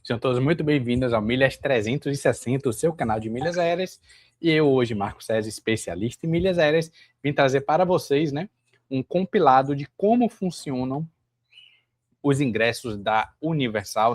Sejam todos muito bem-vindos ao Milhas 360, o seu canal de milhas aéreas. E eu hoje, Marco César, especialista em milhas aéreas, vim trazer para vocês, um compilado de como funcionam os ingressos da Universal,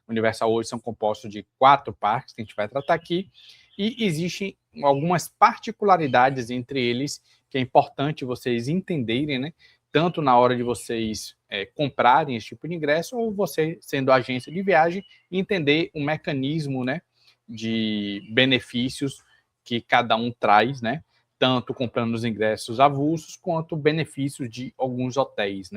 Universal hoje são compostos de 4 parques que a gente vai tratar aqui, e existem algumas particularidades entre eles que é importante vocês entenderem, tanto na hora de vocês comprarem esse tipo de ingresso, ou você, sendo agência de viagem, entender o mecanismo, de benefícios que cada um traz, tanto comprando os ingressos avulsos, quanto benefícios de alguns hotéis,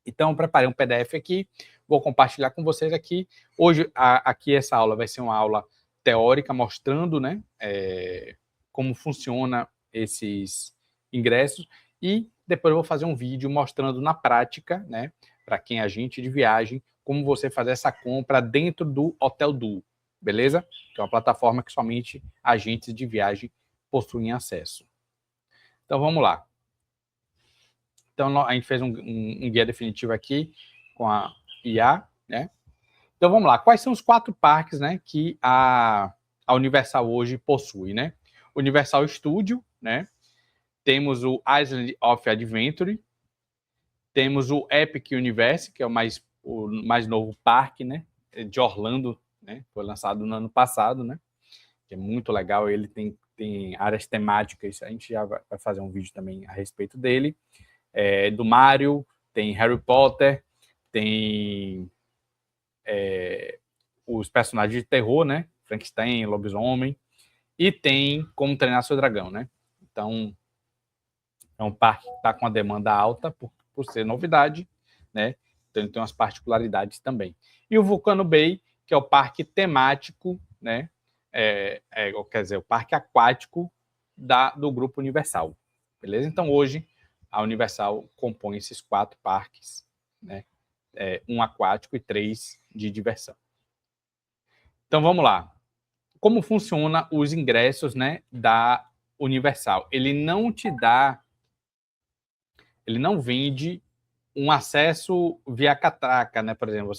Então, eu preparei um PDF aqui, vou compartilhar com vocês aqui. Hoje, aqui essa aula vai ser uma aula teórica, mostrando como funciona esses ingressos, e depois eu vou fazer um vídeo mostrando na prática, para quem é agente de viagem, como você fazer essa compra dentro do Hotel Duo, beleza? Que é uma plataforma que somente agentes de viagem possuem acesso. Então, vamos lá. Então, a gente fez um guia definitivo aqui com a IA, Então, vamos lá. Quais são os 4 parques, que a Universal hoje possui, Universal Studio, Temos o Island of Adventure, temos o Epic Universe, que é o mais novo parque, de Orlando, Foi lançado no ano passado, Que é muito legal. Ele tem áreas temáticas. A gente já vai fazer um vídeo também a respeito dele. Do Mario, tem Harry Potter, tem os personagens de terror, Frankenstein, lobisomem, e tem Como Treinar Seu Dragão, Então, é um parque que está com a demanda alta por ser novidade, Então, ele tem umas particularidades também. E o Vulcano Bay, que é o parque temático, quer dizer, o parque aquático do Grupo Universal, beleza? Então, hoje, a Universal compõe esses 4 parques, um aquático e 3 de diversão. Então, vamos lá. Como funciona os ingressos, da Universal? Ele não vende um acesso via catraca, Por exemplo,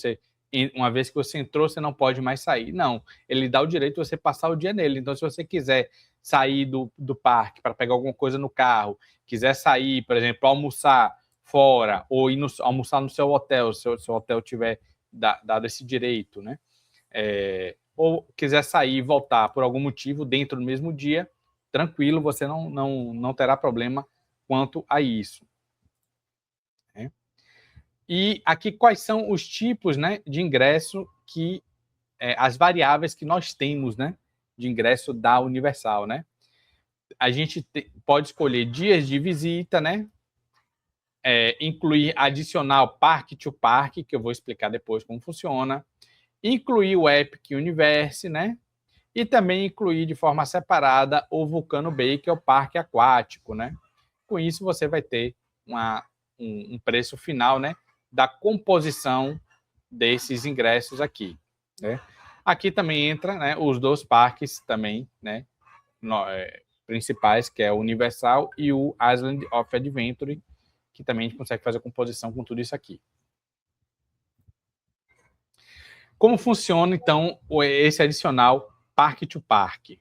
uma vez que você entrou, você não pode mais sair. Não, ele dá o direito de você passar o dia nele. Então, se você quiser sair do parque para pegar alguma coisa no carro, quiser sair, por exemplo, almoçar fora, ou almoçar no seu hotel, se o seu hotel tiver dado esse direito, ou quiser sair e voltar por algum motivo dentro do mesmo dia, tranquilo, você não terá problema quanto a isso. E aqui, quais são os tipos, de ingresso as variáveis que nós temos, de ingresso da Universal, A gente pode escolher dias de visita, incluir adicional Park to Park, que eu vou explicar depois como funciona, incluir o Epic Universe, e também incluir de forma separada o Vulcano Bay, que é o parque aquático, Com isso, você vai ter um preço final, da composição desses ingressos aqui, Aqui também entra, os 2 parques também, principais, que é o Universal e o Island of Adventure, que também a gente consegue fazer a composição com tudo isso aqui. Como funciona, então, esse adicional Park to Park?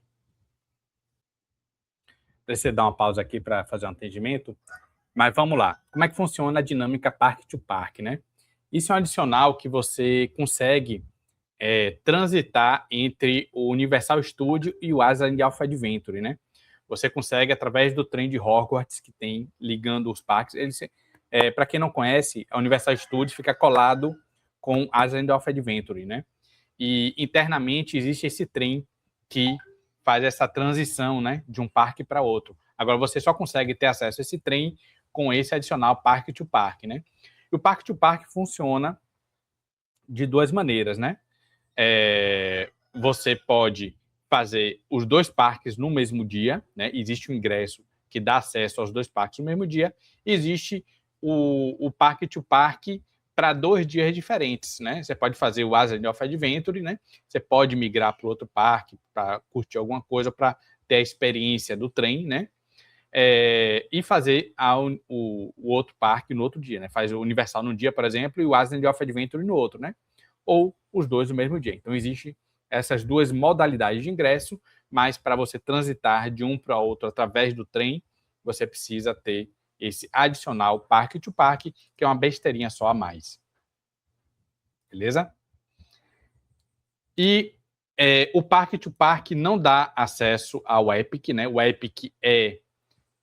Deixa eu dar uma pausa aqui para fazer um atendimento. Mas vamos lá. Como é que funciona a dinâmica Park to Park, Isso é um adicional que você consegue transitar entre o Universal Studio e o Island of Adventure, Você consegue, através do trem de Hogwarts que tem ligando os parques. Para quem não conhece, a Universal Studios fica colado com Island of Adventure, E internamente existe esse trem que faz essa transição, de um parque para outro. Agora, você só consegue ter acesso a esse trem com esse adicional Park to Park, E o Park to Park funciona de 2 maneiras, Você pode fazer os 2 parques no mesmo dia, Existe um ingresso que dá acesso aos 2 parques no mesmo dia. Existe o Park to Park para 2 dias diferentes, Você pode fazer o Island of Adventure, Você pode migrar para o outro parque para curtir alguma coisa, para ter a experiência do trem, e fazer o outro parque no outro dia, Faz o Universal num dia, por exemplo, e o Island of Adventure no outro, ou os dois no mesmo dia. Então, existem essas duas modalidades de ingresso, mas para você transitar de um para outro através do trem, você precisa ter esse adicional Park to Park, que é uma besteirinha só a mais. Beleza? E o Park to Park não dá acesso ao Epic, né? O Epic é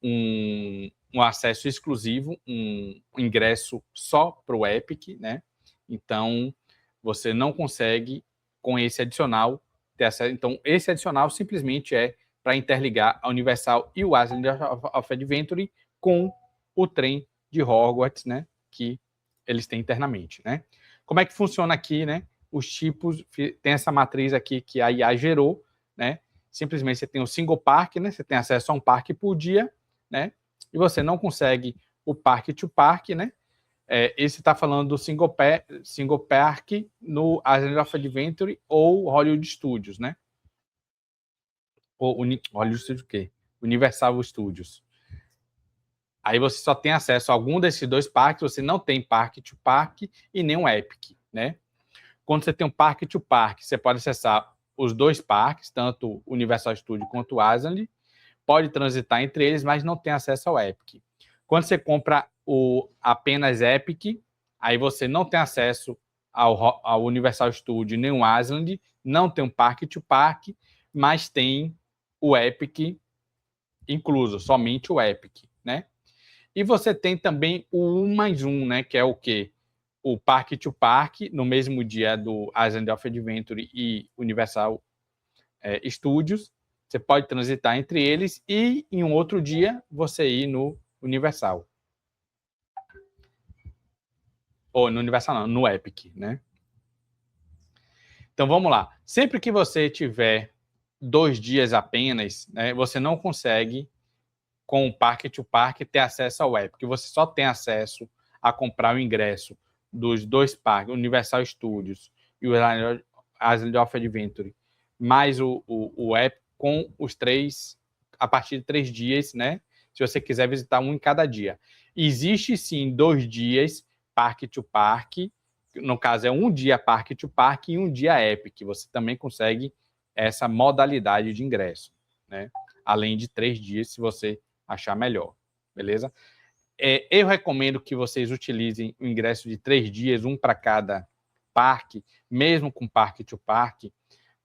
um acesso exclusivo, um ingresso só para o Epic, né? Então, você não consegue, com esse adicional, ter acesso. Então, esse adicional simplesmente é para interligar a Universal e o Island of Adventure com o trem de Hogwarts, né? Que eles têm internamente, né? Como é que funciona aqui, né? Os tipos, tem essa matriz aqui que a IA gerou, né? Simplesmente você tem o single park, né? Você tem acesso a um parque por dia, né? E você não consegue o park to park, né? Esse está falando do single park no Island of Adventure ou Hollywood Studios, né? Ou Hollywood Studios o quê? Universal Studios. Aí você só tem acesso a algum desses dois parques, você não tem park to park e nem um Epic, né? Quando você tem um park to park, você pode acessar os dois parques, tanto o Universal Studios quanto o Island, pode transitar entre eles, mas não tem acesso ao Epic. Quando você compra apenas Epic, aí você não tem acesso ao Universal Studios nem o Island, não tem um Park to Park, mas tem o Epic incluso, somente o Epic, né? E você tem também o 1+1, né? Que é o quê? O Park to Park, no mesmo dia do Island of Adventure e Universal Studios. Você pode transitar entre eles e, em um outro dia, você ir no Universal. Ou no Universal não, no Epic, né? Então, vamos lá. Sempre que você tiver 2 dias apenas, né, você não consegue, com o Park to Park, ter acesso ao Epic. Você só tem acesso a comprar o ingresso dos dois parques, Universal Studios e o Island of Adventure, mais o Epic, com os 3, a partir de 3 dias, né? Se você quiser visitar um em cada dia. Existe, sim, 2 dias Park to Park, no caso é um dia Park to Park e um dia Epic. Você também consegue essa modalidade de ingresso, né? Além de 3 dias, se você achar melhor, beleza? Eu recomendo que vocês utilizem o ingresso de 3 dias, um para cada parque, mesmo com Park to Park,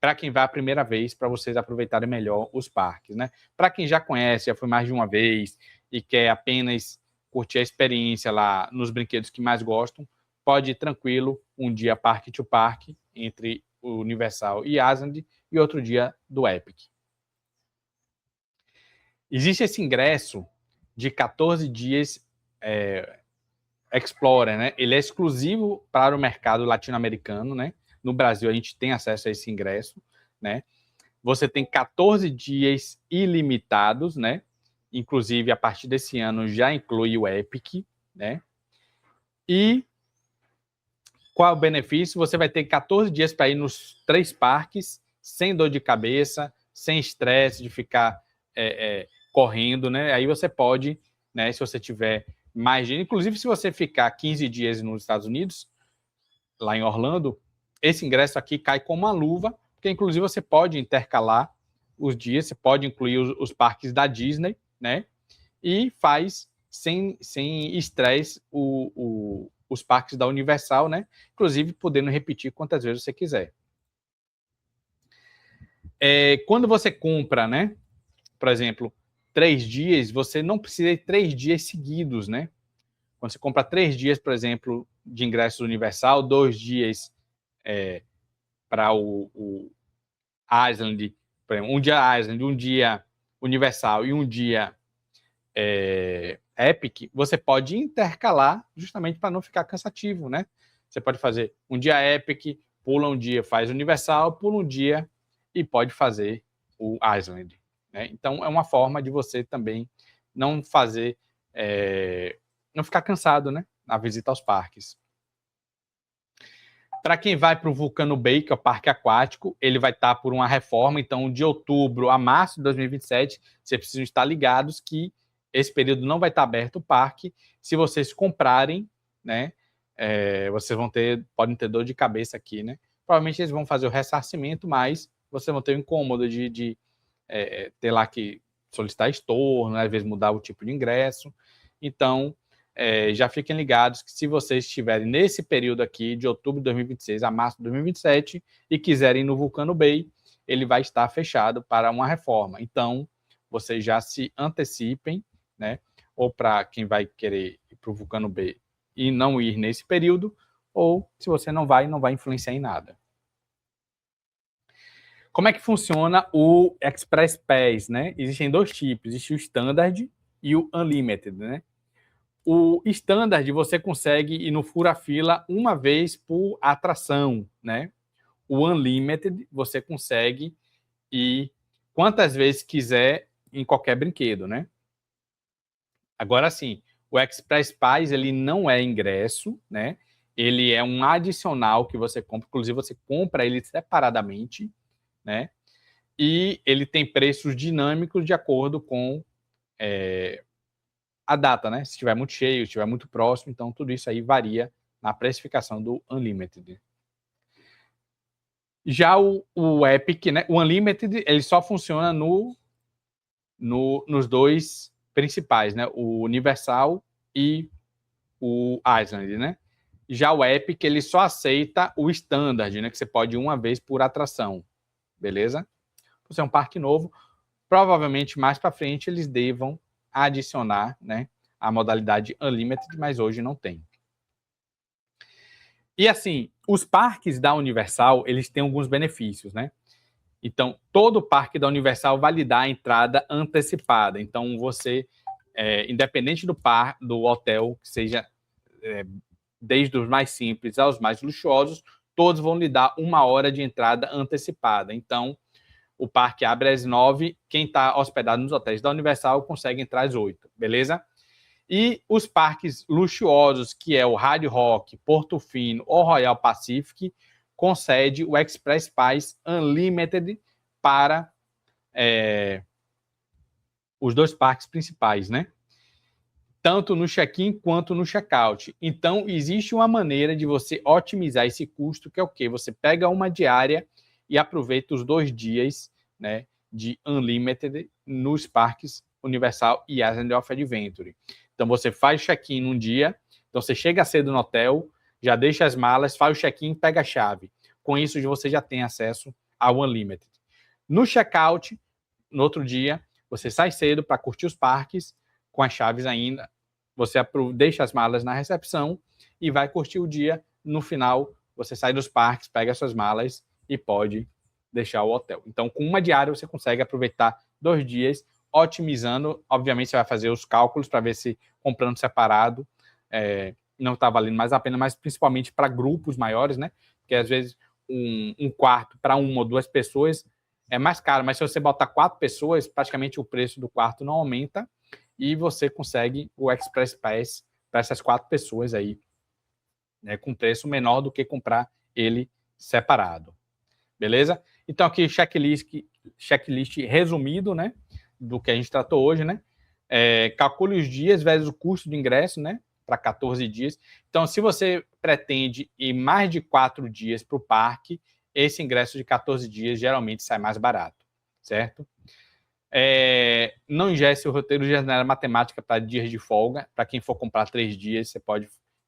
para quem vai a primeira vez, para vocês aproveitarem melhor os parques, né? Para quem já conhece, já foi mais de uma vez e quer apenas curtir a experiência lá nos brinquedos que mais gostam, pode ir tranquilo, um dia Park to Park, entre o Universal e Island, e outro dia do Epic. Existe esse ingresso de 14 dias Explorer, né? Ele é exclusivo para o mercado latino-americano, né? No Brasil, a gente tem acesso a esse ingresso, né? Você tem 14 dias ilimitados, né? Inclusive, a partir desse ano, já inclui o Epic, né? E qual é o benefício? Você vai ter 14 dias para ir nos 3 parques, sem dor de cabeça, sem estresse de ficar correndo, né? Aí você pode, né? Se você tiver mais dinheiro, inclusive se você ficar 15 dias nos Estados Unidos, lá em Orlando, esse ingresso aqui cai como uma luva, porque inclusive você pode intercalar os dias, você pode incluir os parques da Disney, né? E faz sem estresse os parques da Universal, né? Inclusive podendo repetir quantas vezes você quiser. Quando você compra, né? Por exemplo, 3 dias, você não precisa de 3 dias seguidos, né? Quando você compra 3 dias, por exemplo, de ingresso Universal, 2 dias para o Island, por exemplo, um dia Island, um dia Universal e um dia Epic, você pode intercalar justamente para não ficar cansativo, né? Você pode fazer um dia Epic, pula um dia, faz Universal, pula um dia e pode fazer o Island, né? Então, é uma forma de você também não fazer, não ficar cansado, né? Na visita aos parques. Para quem vai para o Vulcano Bay, que é o parque aquático, ele vai estar por uma reforma, então de outubro a março de 2027, vocês precisam estar ligados que esse período não vai estar aberto o parque. Se vocês comprarem, né, vocês podem ter dor de cabeça aqui, né? Provavelmente eles vão fazer o ressarcimento, mas vocês vão ter o incômodo de ter lá que solicitar estorno, né? Às vezes mudar o tipo de ingresso. Então, já fiquem ligados que se vocês estiverem nesse período aqui, de outubro de 2026 a março de 2027, e quiserem ir no Vulcano Bay, ele vai estar fechado para uma reforma. Então, vocês já se antecipem, né? Ou para quem vai querer ir para o Vulcano Bay e não ir nesse período, ou se você não vai influenciar em nada. Como é que funciona o Express Pass, né? Existem dois tipos, existe o Standard e o Unlimited, né? O Standard você consegue ir no fura-fila uma vez por atração, né? O Unlimited você consegue ir quantas vezes quiser em qualquer brinquedo, né? Agora sim, o Express Pass ele não é ingresso, né? Ele é um adicional que você compra, inclusive você compra ele separadamente, né? E ele tem preços dinâmicos de acordo com a data, né? Se estiver muito cheio, se estiver muito próximo, então tudo isso aí varia na precificação do Unlimited. Já o Epic, né? O Unlimited, ele só funciona nos dois principais, né? O Universal e o Island, né? Já o Epic, ele só aceita o Standard, né? Que você pode ir uma vez por atração, beleza? Você é um parque novo, provavelmente mais para frente eles devam adicionar, né, a modalidade Unlimited, mas hoje não tem. E assim, os parques da Universal, eles têm alguns benefícios, né? Então, todo parque da Universal vai lhe dar a entrada antecipada. Então, você, independente do hotel, que seja desde os mais simples aos mais luxuosos, todos vão lhe dar 1 hora de entrada antecipada. Então, o parque abre às 9, quem está hospedado nos hotéis da Universal consegue entrar às 8, beleza? E os parques luxuosos, que é o Hard Rock, Porto Fino ou Royal Pacific, concede o Express Pass Unlimited para os dois parques principais, né? Tanto no check-in quanto no check-out. Então, existe uma maneira de você otimizar esse custo, que é o quê? Você pega uma diária e aproveita os 2 dias, né, de Unlimited nos parques Universal e Island of Adventure. Então, você faz check-in num dia, então você chega cedo no hotel, já deixa as malas, faz o check-in, pega a chave. Com isso, você já tem acesso ao Unlimited. No check-out, no outro dia, você sai cedo para curtir os parques, com as chaves ainda, você deixa as malas na recepção e vai curtir o dia. No final, você sai dos parques, pega suas malas e pode deixar o hotel. Então, com uma diária, você consegue aproveitar 2 dias, otimizando. Obviamente, você vai fazer os cálculos para ver se comprando separado não está valendo mais a pena, mas principalmente para grupos maiores, né? Porque às vezes um quarto para 1 ou 2 pessoas é mais caro, mas se você botar 4 pessoas, praticamente o preço do quarto não aumenta e você consegue o Express Pass para essas 4 pessoas aí, né, com preço menor do que comprar ele separado. Beleza? Então aqui checklist resumido, né, do que a gente tratou hoje, né? Calcule os dias vezes o custo do ingresso, né, para 14 dias. Então, se você pretende ir mais de 4 dias para o parque, esse ingresso de 14 dias geralmente sai mais barato, certo? Não ingesse o roteiro de janela matemática para dias de folga. Para quem for comprar 3 dias, você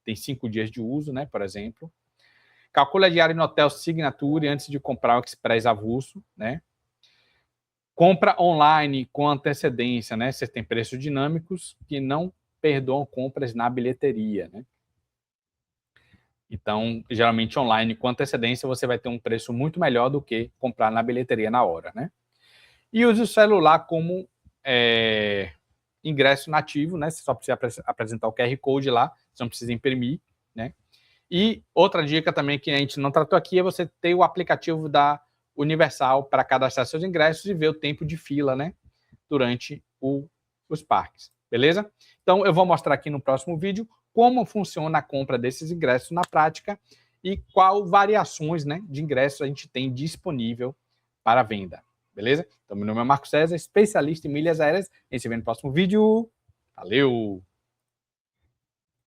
tem 5 dias de uso, né, por exemplo. Calcule a diária no hotel Signature antes de comprar o Express avulso, né? Compra online com antecedência, né? Você tem preços dinâmicos que não perdoam compras na bilheteria, né? Então, geralmente online com antecedência você vai ter um preço muito melhor do que comprar na bilheteria na hora, né? E use o celular como ingresso nativo, né? Você só precisa apresentar o QR Code lá, você não precisa imprimir, né? E outra dica também que a gente não tratou aqui é você ter o aplicativo da Universal para cadastrar seus ingressos e ver o tempo de fila, né? Durante os parques, beleza? Então, eu vou mostrar aqui no próximo vídeo como funciona a compra desses ingressos na prática e qual variações, né, de ingressos a gente tem disponível para venda, beleza? Então, meu nome é Marco César, especialista em milhas aéreas. A gente se vê no próximo vídeo. Valeu!